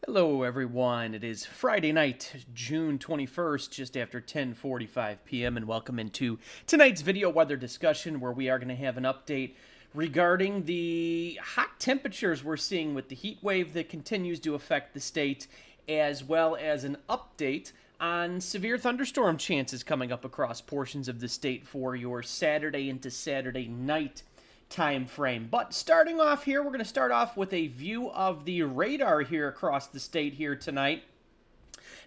Hello everyone, it is Friday night, June 21st, just after 10:45 p.m. and welcome into tonight's video weather discussion where we are going to have an update regarding the hot temperatures we're seeing with the heat wave that continues to affect the state, as well as an update on severe thunderstorm chances coming up across portions of the state for your Saturday into Saturday night time frame. But starting off here, we're going to start off with a view of the radar here across the state here tonight.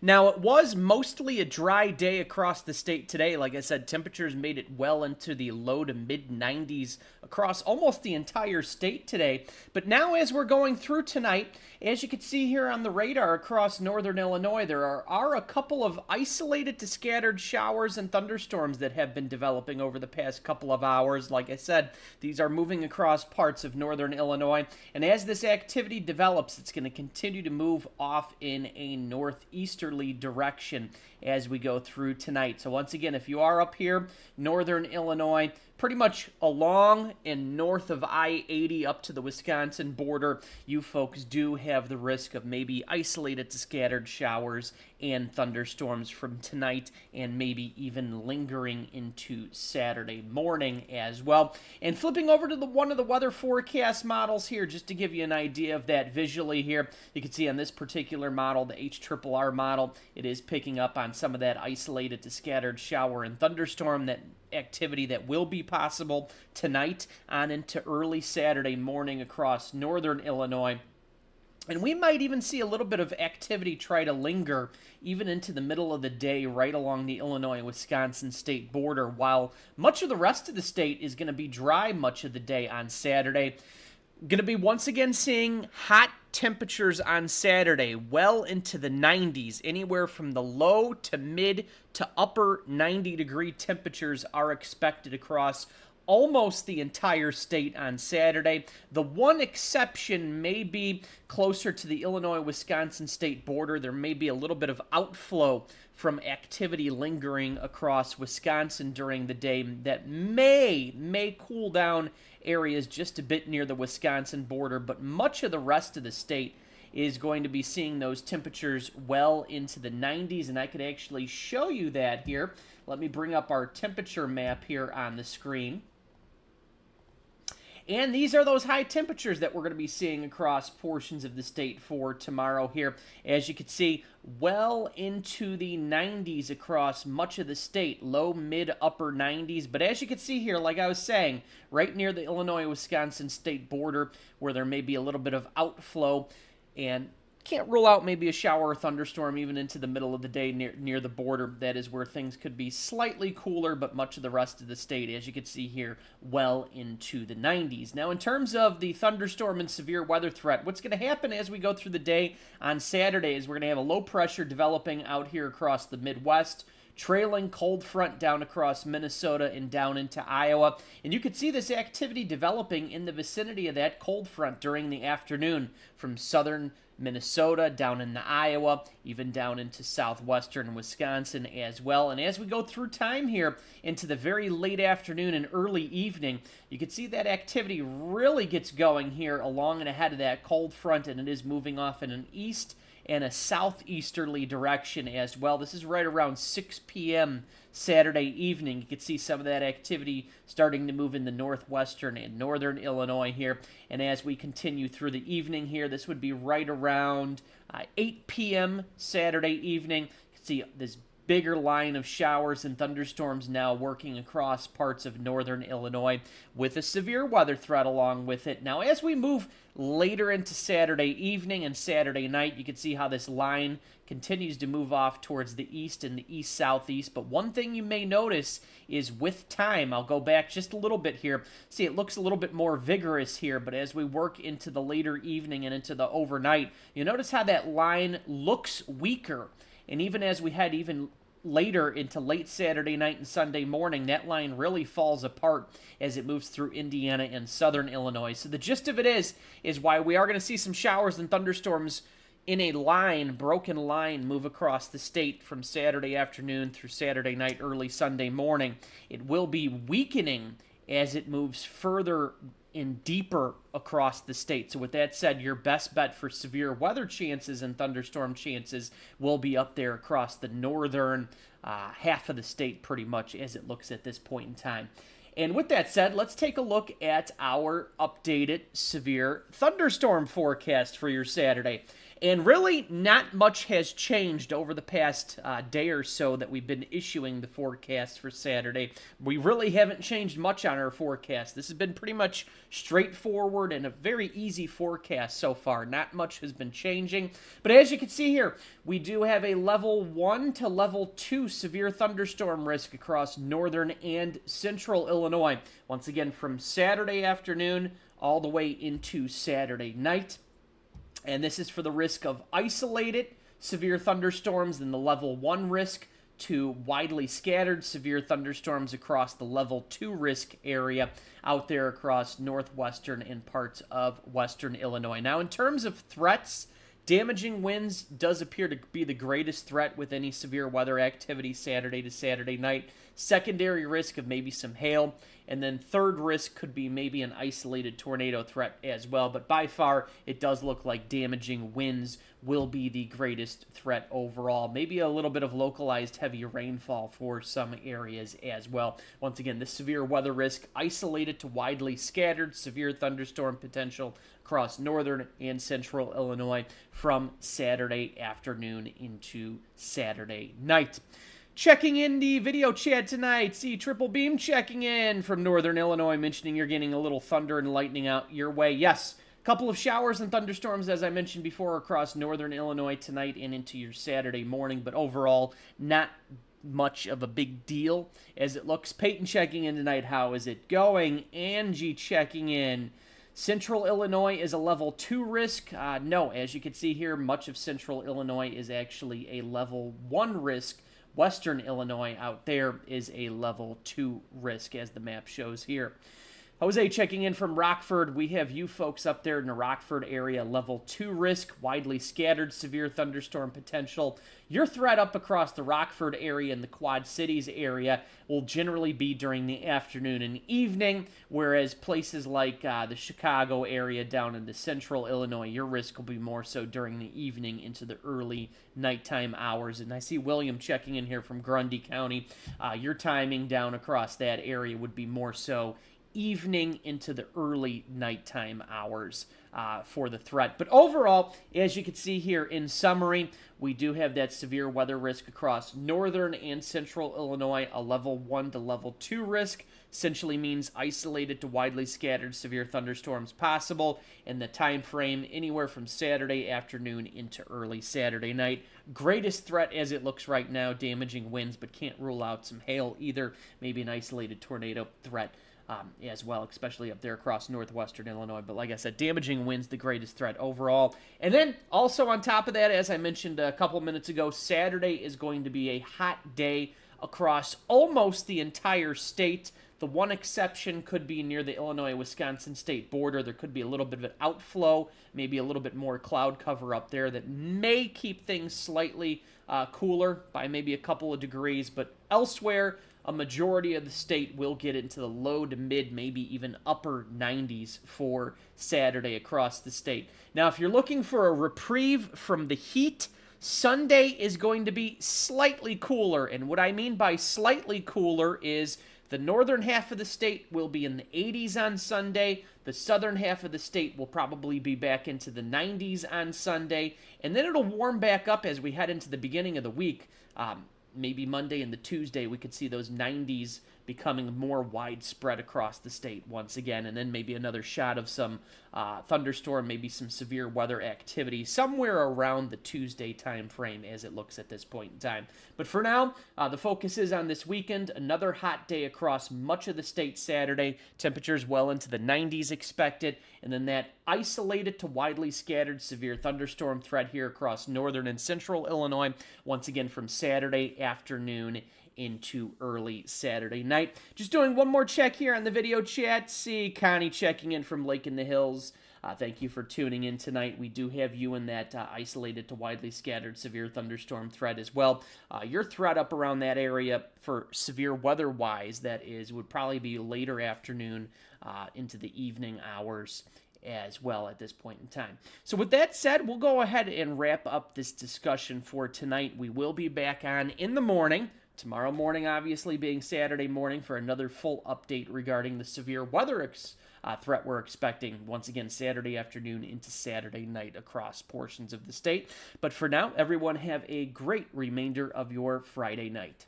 Now, it was mostly a dry day across the state today. Like I said, temperatures made it well into the low to mid 90s across almost the entire state today. But now, as we're going through tonight, as you can see here on the radar across northern Illinois, there are a couple of isolated to scattered showers and thunderstorms that have been developing over the past couple of hours. Like I said, these are moving across parts of northern Illinois. And as this activity develops, it's going to continue to move off in a northeasterly direction as we go through tonight. So once again, if you are up here, northern Illinois, pretty much along and north of I-80 up to the Wisconsin border, you folks do have the risk of maybe isolated to scattered showers and thunderstorms from tonight and maybe even lingering into Saturday morning as well. And flipping over to one of the weather forecast models here, just to give you an idea of that visually here, you can see on this particular model, the HRRR model, it is picking up on some of that isolated to scattered shower and thunderstorm that activity that will be possible tonight on into early Saturday morning across northern Illinois. And we might even see a little bit of activity try to linger even into the middle of the day right along the Illinois-Wisconsin state border, while much of the rest of the state is going to be dry much of the day on Saturday. Going to be once again seeing hot temperatures on Saturday, well into the 90s. Anywhere from the low to mid to upper 90-degree temperatures are expected across almost the entire state on Saturday. The one exception may be closer to the Illinois-Wisconsin state border. There may be a little bit of outflow from activity lingering across Wisconsin during the day that may cool down areas just a bit near the Wisconsin border, but much of the rest of the state is going to be seeing those temperatures well into the 90s, and I could actually show you that here. Let me bring up our temperature map here on the screen. And these are those high temperatures that we're going to be seeing across portions of the state for tomorrow here. As you can see, well into the 90s across much of the state, low, mid, upper 90s. But as you can see here, like I was saying, right near the Illinois-Wisconsin state border where there may be a little bit of outflow, and can't rule out maybe a shower or thunderstorm even into the middle of the day near the border. That is where things could be slightly cooler, but much of the rest of the state, as you can see here, well into the 90s. Now, in terms of the thunderstorm and severe weather threat, what's going to happen as we go through the day on Saturday is we're going to have a low pressure developing out here across the Midwest, trailing cold front down across Minnesota and down into Iowa. And you could see this activity developing in the vicinity of that cold front during the afternoon from southern Minnesota, down into Iowa, even down into southwestern Wisconsin as well. And as we go through time here into the very late afternoon and early evening, you can see that activity really gets going here along and ahead of that cold front, and it is moving off in an east and a southeasterly direction as well. This is right around 6 p.m. Saturday evening. You can see some of that activity starting to move in the northwestern and northern Illinois here. And as we continue through the evening here, this would be right around 8 p.m. Saturday evening. You can see this bigger line of showers and thunderstorms now working across parts of northern Illinois with a severe weather threat along with it. Now, as we move later into Saturday evening and Saturday night, you can see how this line continues to move off towards the east and the east-southeast. But one thing you may notice is with time, I'll go back just a little bit here. See, it looks a little bit more vigorous here, but as we work into the later evening and into the overnight, you notice how that line looks weaker. And even as we head even later into late Saturday night and Sunday morning, that line really falls apart as it moves through Indiana and southern Illinois. So the gist of it is why we are going to see some showers and thunderstorms in a broken line, move across the state from Saturday afternoon through Saturday night, early Sunday morning. It will be weakening as it moves further and deeper across the state. So with that said, your best bet for severe weather chances and thunderstorm chances will be up there across the northern half of the state pretty much as it looks at this point in time. And with that said, let's take a look at our updated severe thunderstorm forecast for your Saturday. And really, not much has changed over the past day or so that we've been issuing the forecast for Saturday. We really haven't changed much on our forecast. This has been pretty much straightforward and a very easy forecast so far. Not much has been changing. But as you can see here, we do have a level 1 to level 2 severe thunderstorm risk across northern and central Illinois. Once again, from Saturday afternoon all the way into Saturday night. And this is for the risk of isolated severe thunderstorms and the level 1 risk to widely scattered severe thunderstorms across the level 2 risk area out there across northwestern and parts of western Illinois. Now, in terms of threats, damaging winds does appear to be the greatest threat with any severe weather activity Saturday to Saturday night. Secondary risk of maybe some hail. And then third risk could be maybe an isolated tornado threat as well. But by far, it does look like damaging winds will be the greatest threat overall. Maybe a little bit of localized heavy rainfall for some areas as well. Once again, the severe weather risk isolated to widely scattered severe thunderstorm potential across northern and central Illinois from Saturday afternoon into Saturday night. Checking in the video chat tonight, see Triple Beam checking in from northern Illinois, mentioning you're getting a little thunder and lightning out your way. Yes, a couple of showers and thunderstorms, as I mentioned before, across northern Illinois tonight and into your Saturday morning, but overall, not much of a big deal as it looks. Peyton checking in tonight, how is it going? Angie checking in. Central Illinois is a level 2 risk. No, as you can see here, much of central Illinois is actually a level 1 risk. Western Illinois out there is a level 2 risk, as the map shows here. Jose checking in from Rockford. We have you folks up there in the Rockford area, level 2 risk, widely scattered severe thunderstorm potential. Your threat up across the Rockford area and the Quad Cities area will generally be during the afternoon and evening, whereas places like the Chicago area down into central Illinois, your risk will be more so during the evening into the early nighttime hours. And I see William checking in here from Grundy County. Your timing down across that area would be more so evening into the early nighttime hours for the threat. But overall, as you can see here in summary, we do have that severe weather risk across northern and central Illinois, a level 1 to level 2 risk. Essentially means isolated to widely scattered severe thunderstorms possible in the time frame anywhere from Saturday afternoon into early Saturday night. Greatest threat as it looks right now, damaging winds, but can't rule out some hail either. Maybe an isolated tornado threat as well, especially up there across northwestern Illinois. But like I said, damaging winds the greatest threat overall. And then also on top of that, as I mentioned a couple minutes ago, Saturday is going to be a hot day across almost the entire state. The one exception could be near the Illinois-Wisconsin state border. There could be a little bit of an outflow, maybe a little bit more cloud cover up there that may keep things slightly cooler by maybe a couple of degrees. But elsewhere, a majority of the state will get into the low to mid, maybe even upper 90s for Saturday across the state. Now, if you're looking for a reprieve from the heat, Sunday is going to be slightly cooler. And what I mean by slightly cooler is the northern half of the state will be in the 80s on Sunday. The southern half of the state will probably be back into the 90s on Sunday. And then it'll warm back up as we head into the beginning of the week. Maybe Monday and the Tuesday, we could see those 90s becoming more widespread across the state once again, and then maybe another shot of some thunderstorm, maybe some severe weather activity somewhere around the Tuesday time frame as it looks at this point in time. But for now, the focus is on this weekend. Another hot day across much of the state Saturday. Temperatures well into the 90s expected, and then that isolated to widely scattered severe thunderstorm threat here across northern and central Illinois, once again from Saturday afternoon into early Saturday night. Just doing one more check here on the video chat. See Connie checking in from Lake in the Hills. Thank you for tuning in tonight. We do have you in that isolated to widely scattered severe thunderstorm threat as well. Your threat up around that area for severe weather-wise, that is, would probably be later afternoon into the evening hours as well at this point in time. So with that said, we'll go ahead and wrap up this discussion for tonight. We will be back on in the morning, tomorrow morning obviously being Saturday morning, for another full update regarding the severe weather threat we're expecting once again Saturday afternoon into Saturday night across portions of the state. But for now, everyone have a great remainder of your Friday night.